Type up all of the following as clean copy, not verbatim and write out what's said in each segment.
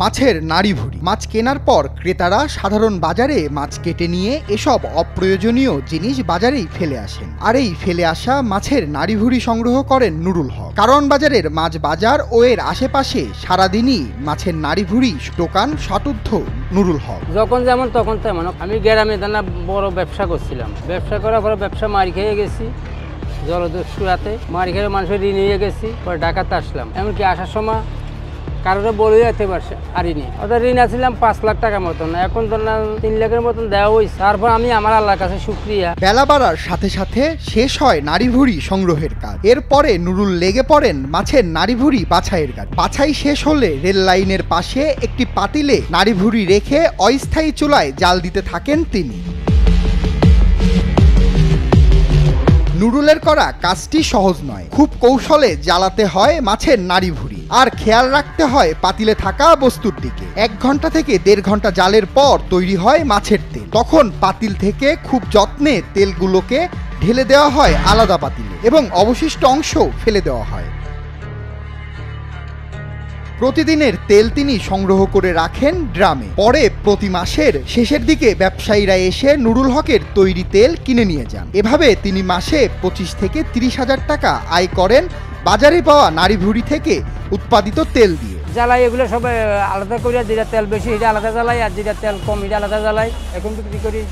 মাছের নাড়ি ভুড়ি। মাছ কেনার পর ক্রেতারা সাধারণ বাজারে মাছ কেটে নিয়ে এসব অপ্রয়োজনীয় জিনিস বাজারেই ফেলে আসেন। আর এই ফেলে আসা মাছের নাড়ি ভুড়ি সংগ্রহ করেন নুরুল হক। কারওয়ান বাজারের মাছ বাজার ও এর আশেপাশে সারাদিনই মাছের নাড়ি ভুড়ি দোকান শতুদ্ধ নুরুল হক। যখন যেমন তখন তেমন। আমি গ্রামে বড় ব্যবসা করছিলাম, ব্যবসা করার পরে ব্যবসা মারি খেয়ে গেছি, জলদস্যুরাতে মারি খেয়ে মানুষের ঋণ হয়ে গেছি। পরে ঢাকাতে আসলাম, এমনকি আসার সময় কারোর বলে যেতে পারছে আরিনি ওদের ঋণ আসছিলাম 5 লাখ টাকার মতন, এখন তো 3 লাখের মতন দেওয়া হয়েছে। তারপর আমি আমার আল্লাহর কাছে শুকরিয়া। বেলা বাড়ার সাথে সাথে শেষ হয় নাড়ি ভুড়ি সংগ্রহের কাজ। এরপরে নুরুল লেগে পড়েন মাছের নাড়ি ভুড়ি বাছাইয়ের কাজ। বাছাই শেষ হলে রেল লাইনের পাশে একটি পাতিলে নাড়ি ভুড়ি রেখে অস্থায়ী চুলায় জাল দিতে থাকেন তিনি। নুরুলের করা কাজটি সহজ নয়, খুব কৌশলে জ্বালাতে হয় মাছের নাড়ি ভুড়ি, আর খেয়াল রাখতে হয় পাতিলে থাকা বস্তুর দিকে। 1 ঘন্টা থেকে 1.5 ঘন্টা জালের পর তৈরি হয় মাছের তেল। তখন পাতিল থেকে খুব যত্নে তেলগুলোকে ঢেলে দেওয়া হয় আলাদা পাতিলে এবং অবশিষ্ট অংশ ফেলে দেওয়া হয়। প্রতিদিনের তেল তিনি সংগ্রহ করে রাখেন ড্রামে। পরে প্রতি মাসের শেষের দিকে ব্যবসায়ীরা এসে নুরুল হকের তৈরি তেল কিনে নিয়ে যান। এভাবে তিনি মাসে 25 থেকে 30 হাজার টাকা আয় করেন বাজারে পাওয়া নাড়ি ভুড়ি থেকে উৎপাদিত তেল দিয়ে। জ্বালাই এগুলো সব আলাদা করে, যেটা তেল বেশি এটা আলাদা জ্বালাই, আর যেটা তেল কম এটা আলাদা জ্বালাই। এখন বিক্রি করি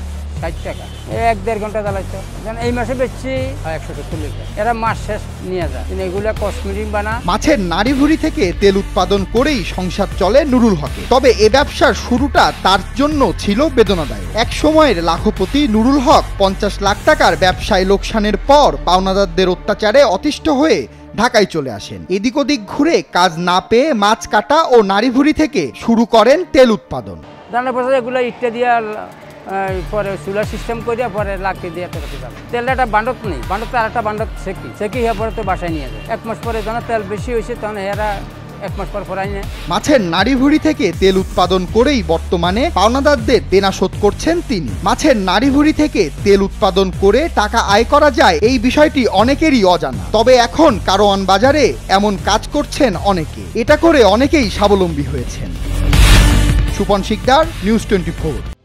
60 টাকা, 1-1.5 ঘন্টা জ্বালাইতো। এই মাসে বেচছি 170 লিটার। এরা মাস শেষ নিয়ে যায়, এগুলো কসমেটিক বানা। মাছের নাড়ি ভুড়ি থেকে তেল উৎপাদন করেই সংসার চলে নুরুল হকের। তবে এ ব্যবসার শুরুটা তার জন্য ছিল বেদনাদায়ক। এক সময়ের লাখপতি নুরুল হক 50 লাখ টাকার ব্যবসায় লোকসানের পর পাওনাদারদের অত্যাচারে অতিষ্ঠ হয়ে ঢাকায় চলে আসেন। এদিক ওদিক ঘুরে কাজ না পেয়ে মাছ কাটা ও নাড়ি ভুড়ি থেকে শুরু করেন তেল উৎপাদন। জানার পর এগুলো ইটটা দিয়ে পরে চুলার সিস্টেম করিয়া পরে লাকড়ি দিয়ে তেলটা একটা বান্ডত নেই, বান্ডতে আর একটা বান্ডত সেকি হয়ে পরে তো বাসায় নিয়ে যায়। 1 মাস পরে যখন তেল বেশি হয়েছে তখন এরা 1 মাস পর পরাই নেয়। মাছের নাড়ি ভুড়ি থেকে তেল উৎপাদন করেই বর্তমানে পাওনাদারদের দেনা শোধ করছেন তিনি। মাছের নাড়ি ভুড়ি থেকে তেল উৎপাদন করে টাকা আয় করা যায়, এই বিষয়টি অনেকেরই অজানা। তবে এখন কারওয়ান বাজারে এমন কাজ করছেন অনেকে। এটা করে অনেকেই স্বাবলম্বী হয়েছেন। সুপন শিকদার, নিউজ 24।